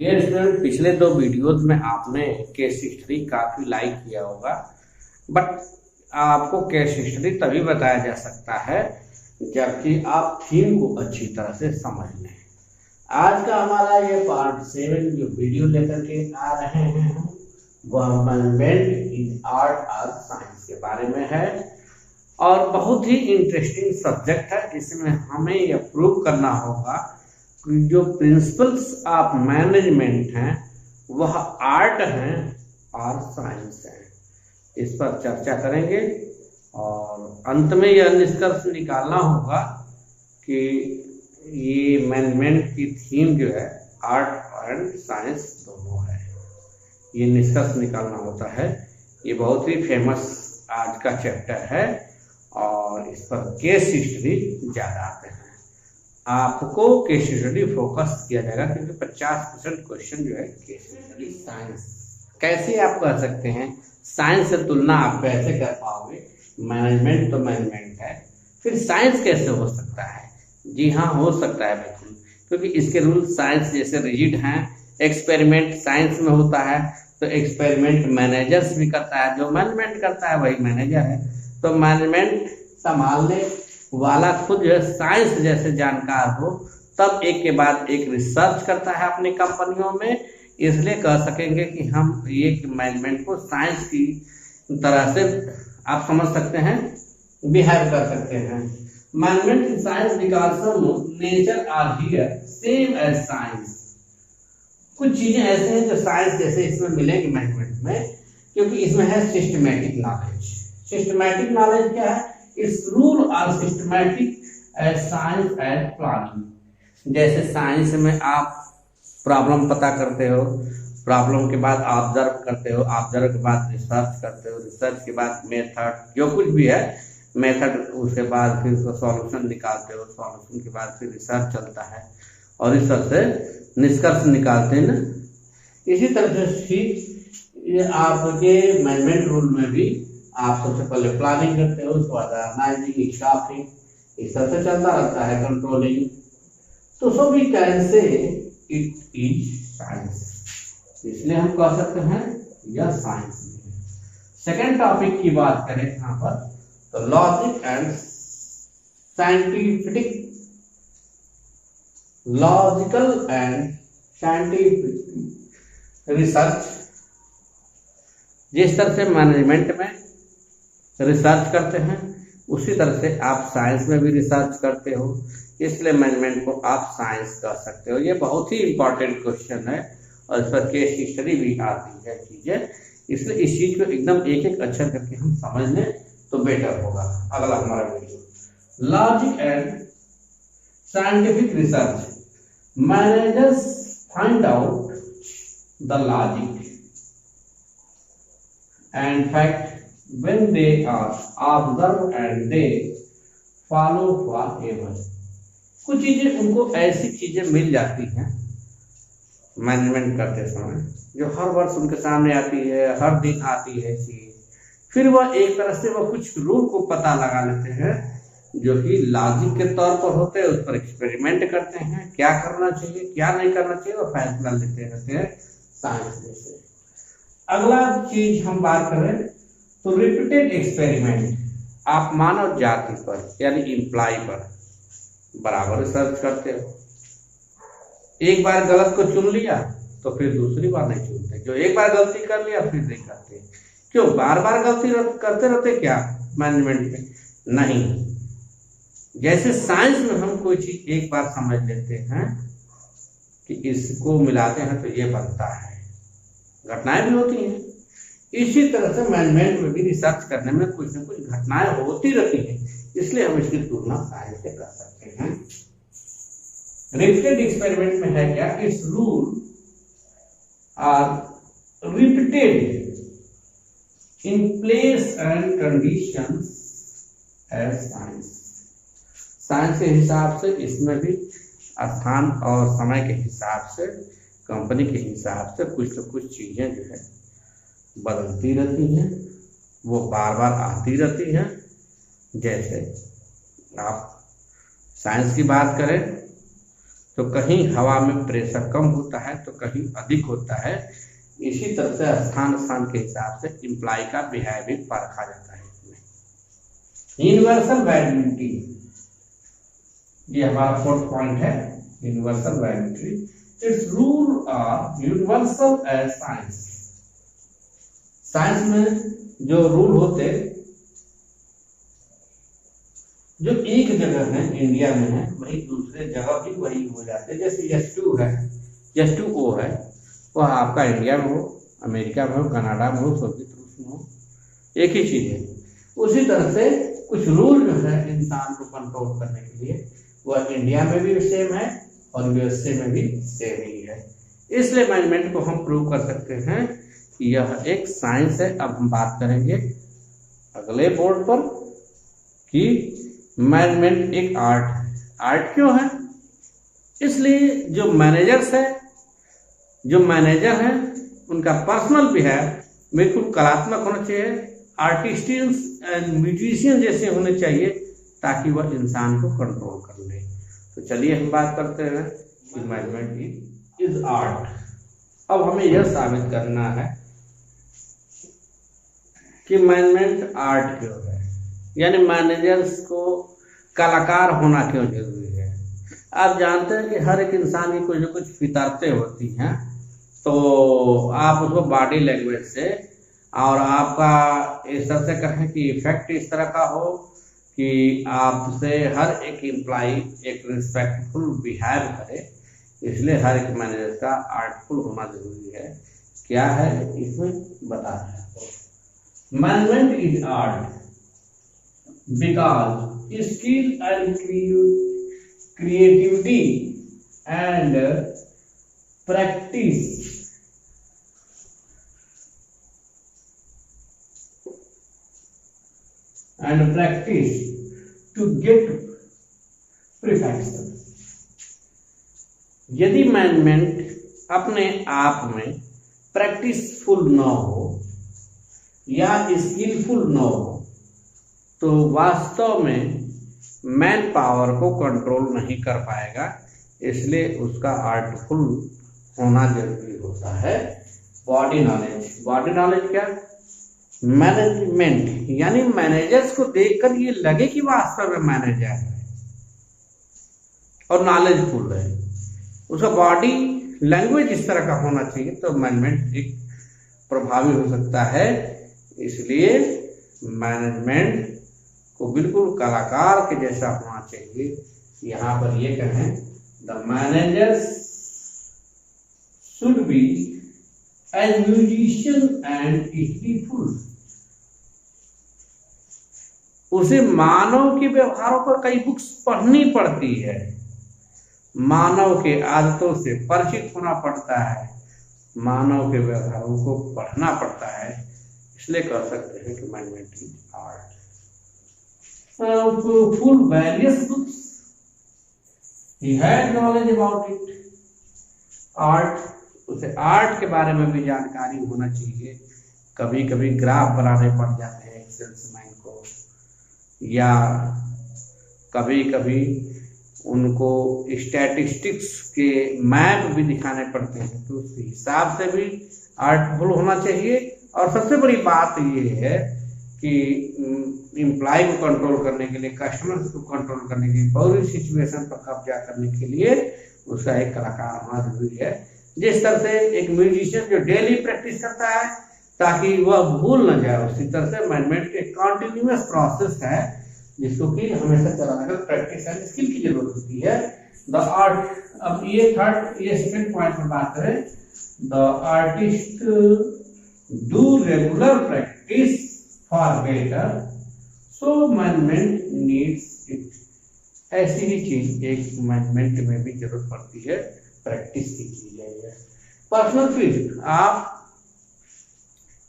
Dear student, पिछले दो videos में आपने केस हिस्ट्री काफी लाइक किया होगा, बट आपको केस हिस्ट्री तभी बताया जा सकता है जबकि आप थीम को अच्छी तरह से समझ लें। आज का हमारा ये पार्ट 7 जो वीडियो लेकर के आ रहे हैं वह मैनेजमेंट इन आर्ट और साइंस के बारे में है और बहुत ही इंटरेस्टिंग सब्जेक्ट है। इसमें हमें यह प्रूव करना होगा जो प्रिंसिपल्स ऑफ मैनेजमेंट हैं वह आर्ट हैं और साइंस है। इस पर चर्चा करेंगे और अंत में यह निष्कर्ष निकालना होगा कि ये मैनेजमेंट की थीम जो है आर्ट एंड साइंस दोनों है। ये निष्कर्ष निकालना होता है। ये बहुत ही फेमस आज का चैप्टर है और इस पर केस हिस्ट्री ज़्यादा आते हैं। आपको केस स्टडी फोकस किया जाएगा क्योंकि 50% क्वेश्चन जो है केस स्टडी साइंस। कैसे आप कर सकते हैं, साइंस से तुलना आप कैसे कर पाओगे? मैनेजमेंट तो मैनेजमेंट है, फिर साइंस कैसे हो सकता है? जी हाँ, हो सकता है बिल्कुल, क्योंकि इसके रूल साइंस जैसे रिजिड हैं। एक्सपेरिमेंट साइंस में होता है तो एक्सपेरिमेंट मैनेजर्स भी करता है, जो मैनेजमेंट करता है वही मैनेजर है। तो मैनेजमेंट संभालने वाला खुद जो है साइंस जैसे जानकार हो तब एक के बाद एक रिसर्च करता है अपनी कंपनियों में, इसलिए कह सकेंगे कि हम ये मैनेजमेंट को साइंस की तरह से आप समझ सकते हैं, बिहेव कर सकते हैं। Management in science because some nature are here same as science. कुछ चीजें ऐसे हैं जो साइंस जैसे इसमें मिलेंगी मैनेजमेंट में, क्योंकि इसमें है सिस्टमैटिक नॉलेज। सिस्टमैटिक नॉलेज क्या है? इस रूल और systematic as science as planning. जैसे साइंस में आप प्रॉब्लम पता करते हो, प्रॉब्लम के बाद ऑब्जर्व करते हो, ऑब्जर्व के बाद रिसर्च करते हो, रिसर्च के बाद मेथड जो कुछ भी है मेथड, उसके बाद फिर उसका सॉल्यूशन निकालते हो, सॉल्यूशन के बाद फिर रिसर्च चलता है और रिसर्च से निष्कर्ष निकालते हैं ना। इसी तरह से ठीक आपके मैनेजमेंट रूल में भी आप सबसे पहले प्लानिंग करते हो, उसके बाद एनालाइजिंग, स्टाफिंग, इस तरह से चलता रहता है, कंट्रोलिंग। तो so we can say it is science, इसलिए हम कह सकते हैं यह साइंस है। सेकेंड टॉपिक की बात करें यहाँ पर तो logic and scientific, logical and scientific research. जिस तरह से मैनेजमेंट में रिसर्च करते हैं उसी तरह से आप साइंस में भी रिसर्च करते हो, इसलिए मैनेजमेंट को आप साइंस कह सकते हो। ये बहुत ही इंपॉर्टेंट क्वेश्चन है और इस पर केस हिस्ट्री भी आती है चीजें, इसलिए इस चीज को एकदम एक एक अक्षर करके हम समझ लें तो बेटर होगा। अगला हमारा video logic and scientific research. Managers find out the logic and fact when they are observed and they follow forever। कुछ चीजें उनको ऐसी चीजें मिल जाती हैं मैनेजमेंट करते समय जो हर वर्ष उनके सामने आती है, हर दिन आती है चीज, फिर वह एक तरह से वह कुछ रूल को पता लगा लेते हैं जो कि लॉजिक के तौर पर होते हैं, उस पर एक्सपेरिमेंट करते हैं, क्या करना चाहिए क्या नहीं करना चाहिए वह फैसला लेते रहते हैं साइंस जैसे। अगला चीज हम बात करें तो रिपीटेड एक्सपेरिमेंट। आप मानव जाति पर यानी इम्प्लाई पर बराबर रिसर्च करते हो। एक बार गलत को चुन लिया तो फिर दूसरी बार नहीं चुनते, जो एक बार गलती कर लिया फिर नहीं करते। क्यों बार बार गलती करते रहते क्या मैनेजमेंट में? नहीं। जैसे साइंस में हम कोई चीज एक बार समझ लेते हैं कि इसको मिलाते हैं तो ये बनता है, घटनाएं भी होती हैं। इसी तरह से मैनेजमेंट में भी रिसर्च करने में कुछ न कुछ घटनाएं होती रहती हैं, इसलिए हम इसकी तुलना साइंस से कर सकते हैं। रिपीटेड एक्सपेरिमेंट में है क्या? Its rule are repeated in place and conditions as science. Science के हिसाब से इसमें भी स्थान और समय के हिसाब से, कंपनी के हिसाब से कुछ तो कुछ चीजें जो है बदलती रहती हैं, वो बार बार आती रहती हैं। जैसे आप साइंस की बात करें तो कहीं हवा में प्रेशर कम होता है तो कहीं अधिक होता है। इसी तरह से स्थान स्थान के हिसाब से इम्प्लाई का बिहेवियर परखा जाता है। यूनिवर्सल वैलिडिटी, ये हमारा फोर्थ पॉइंट है, universal validity. Its rule are universal as science. Science में जो रूल होते जो एक जगह है इंडिया में है वही दूसरे जगह भी वही हो जाते हैं। जैसे H2 है, H2O है, वह आपका इंडिया में हो, अमेरिका में हो, कनाडा में हो, सोवियत रूस में हो, एक ही चीज है। उसी तरह से कुछ रूल जो है इंसान को कंट्रोल करने के लिए वह इंडिया में भी सेम है और USA में भी सेम ही है। इसलिए मैनेजमेंट को हम प्रूव कर सकते हैं कि यह एक साइंस है। अब हम बात करेंगे अगले बोर्ड पर कि मैनेजमेंट एक आर्ट है। आर्ट क्यों है? इसलिए जो मैनेजर्स है, जो मैनेजर है, उनका पर्सनल बिहेव बिल्कुल कलात्मक होना चाहिए, आर्टिस्टियंस एंड म्यूजिशियन जैसे होने चाहिए, ताकि वह इंसान को कंट्रोल कर ले। तो चलिए हम बात करते हैं कि मैनेजमेंट इज आर्ट। अब हमें यह साबित करना है कि मैनेजमेंट आर्ट क्यों है, यानी मैनेजर्स को कलाकार होना क्यों जरूरी है। आप जानते हैं कि हर एक इंसान की कुछ न कुछ फितरतें होती हैं, तो आप उसको बॉडी लैंग्वेज से और आपका इस तरह से कहें कि इफेक्ट इस तरह का हो कि आपसे हर एक एम्प्लॉय एक रिस्पेक्टफुल बिहेव करे। इसलिए हर एक मैनेजर का आर्टफुल होना जरूरी है। क्या है इसमें बता रहे हैं। Management is art because skill and creativity and practice to get perfection। यदि मैनेजमेंट अपने आप में प्रैक्टिसफुल न हो या स्किलफुल न हो तो वास्तव में मैन पावर को कंट्रोल नहीं कर पाएगा। इसलिए उसका आर्टफुल होना जरूरी होता है। बॉडी नॉलेज, बॉडी नॉलेज क्या? मैनेजमेंट यानी मैनेजर्स को देखकर ये लगे कि वास्तव में मैनेजर है और नॉलेजफुल है, उसका बॉडी लैंग्वेज इस तरह का होना चाहिए, तो मैनेजमेंट एक प्रभावी हो सकता है। इसलिए मैनेजमेंट को बिल्कुल कलाकार के जैसा होना चाहिए। यहाँ पर ये कहें the managers should be as musician and skilful. उसे मानव के व्यवहारों पर कई बुक्स पढ़नी पड़ती है, मानव के आदतों से परिचित होना पड़ता है, मानव के व्यवहारों को पढ़ना पड़ता है। इसलिए कह सकते हैं कि management is art. Full various books he had knowledge about it. Art, उसे आर्ट के बारे में भी जानकारी होना चाहिए। कभी कभी ग्राफ बनाने पड़ जाते हैं सेल्समैन को, या कभी कभी उनको स्टैटिस्टिक्स के मैप भी दिखाने पड़ते हैं, तो उस हिसाब से भी आर्टफुल होना चाहिए। और सबसे बड़ी बात ये है कि एम्प्लॉय को कंट्रोल करने के लिए, कस्टमर्स को कंट्रोल करने के लिए, पूरी सिचुएशन पर कब्जा करने के लिए उसका एक कलाकार होना जरूरी है। जिस तरह से एक म्यूजिशियन जो डेली प्रैक्टिस करता है ताकि वह भूल न जाए, उसी तरह से मैनेजमेंट एक कॉन्टिन्यूअस प्रोसेस है जिसको कि हमेशा चलाने का प्रैक्टिस एंड स्किल की जरूरत होती है। द आर्ट, अब ये सेकंड पॉइंट पर बात करें, the artist do regular practice for better, so management needs it. ऐसी ही चीज एक मैनेजमेंट में भी जरूरत पड़ती है, प्रैक्टिस की जाए। पर्सनल फील, आप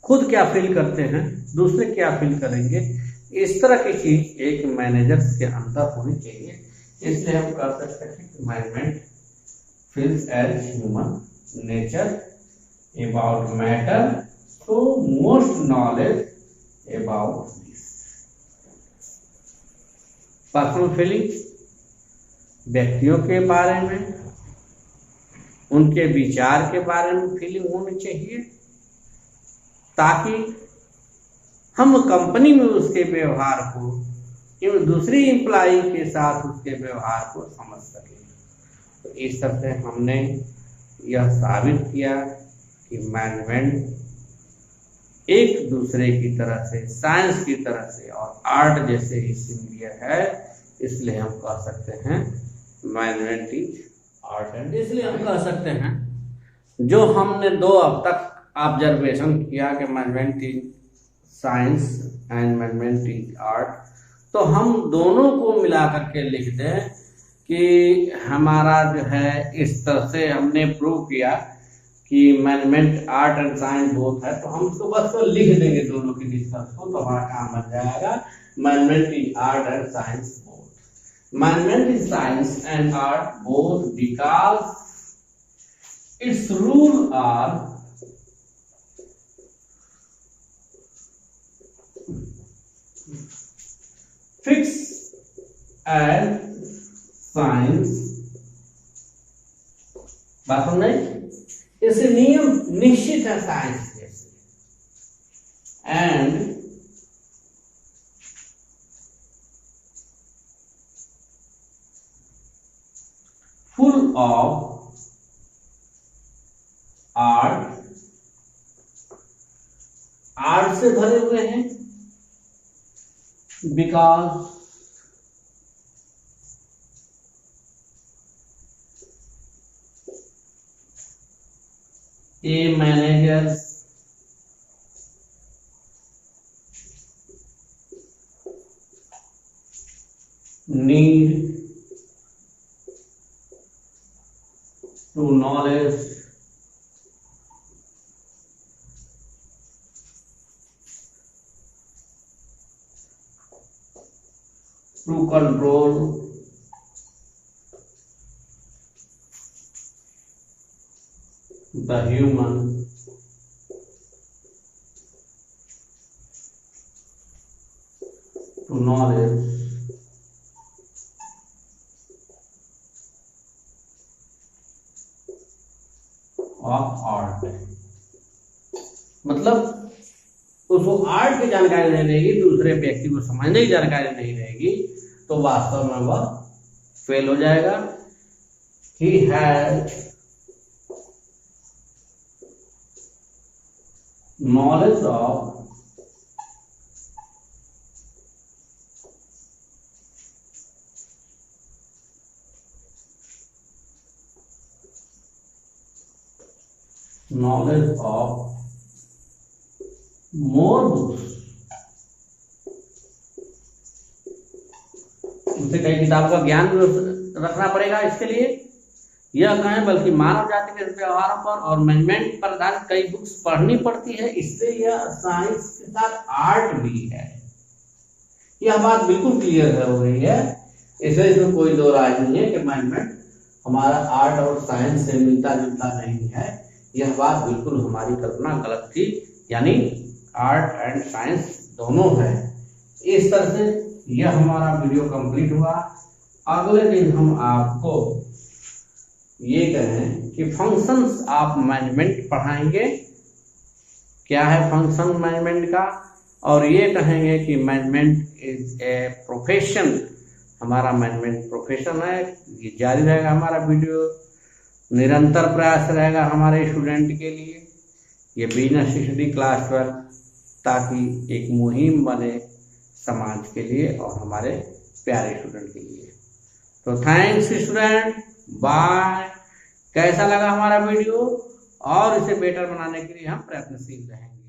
खुद क्या फील करते हैं, दूसरे क्या फील करेंगे, इस तरह की चीज एक मैनेजर के अंदर होनी चाहिए। इसलिए हम कह सकते हैं कि management feels as human nature about matter, so most knowledge about this. Personal feelings व्यक्तियों के बारे में, उनके विचार के बारे में फीलिंग होनी चाहिए, ताकि हम कंपनी में उसके व्यवहार को एवं दूसरी एम्प्लॉई के साथ उसके व्यवहार को समझ सकें। तो इस तरह से हमने यह साबित किया कि मैनेजमेंट एक दूसरे की तरह से, साइंस की तरह से और आर्ट जैसे ही सिमिलर है, इसलिए हम कह सकते हैं मैनेजमेंट इज आर्ट एंड। इसलिए हम कह सकते हैं जो हमने 2 अब तक ऑब्जर्वेशन किया कि management is science and management is art, तो हम दोनों को मिला करके लिख दें कि हमारा जो है इस तरह से हमने प्रूव किया कि management art and science both है। तो हम उसको बस तो लिख देंगे दोनों के डिस्कस को, तो हमारा काम बन जाएगा management is art and science both. Management is science and art both because its rule are fix and science. बात समझ आई? ऐसे नियम निश्चित है साइंस जैसे, and full of art, art से भरे हुए हैं, because a managers need to knowledge to control the human to knowledge of art। मतलब उसको आर्ट की जानकारी नहीं रहेगी, दूसरे व्यक्ति को समझने की जानकारी नहीं रहेगी, तो वास्तव में वह फेल हो जाएगा। He has knowledge of more books, उसे कई किताब का ज्ञान रखना पड़ेगा इसके लिए। यह कहें बल्कि मानव जाति के व्यवहारों पर और मैनेजमेंट पर आधारित कई बुक्स पढ़नी पड़ती है, इससे यह साइंस के साथ आर्ट भी है। यह बात बिल्कुल क्लियर हो गई है, इसमें कोई दो राय नहीं है कि मैनेजमेंट हमारा आर्ट और साइंस से मिलता जुलता नहीं है। यह बात बिल्कुल हमारी कल्पना गलत थी, यानी आर्ट एंड साइंस दोनों है। इस तरह से यह हमारा वीडियो कंप्लीट हुआ। अगले दिन हम आपको ये कहें कि फंक्शंस ऑफ मैनेजमेंट पढ़ाएंगे, क्या है फंक्शन मैनेजमेंट का, और ये कहेंगे कि मैनेजमेंट इज ए प्रोफेशन, हमारा मैनेजमेंट प्रोफेशन है। ये जारी रहेगा हमारा वीडियो, निरंतर प्रयास रहेगा हमारे स्टूडेंट के लिए। ये बिजनेस स्टडी क्लास 12 ताकि एक मुहिम बने समाज के लिए और हमारे प्यारे स्टूडेंट के लिए। तो थैंक्स स्टूडेंट, बाय। कैसा लगा हमारा वीडियो, और इसे बेटर बनाने के लिए हम प्रयत्नशील रहेंगे।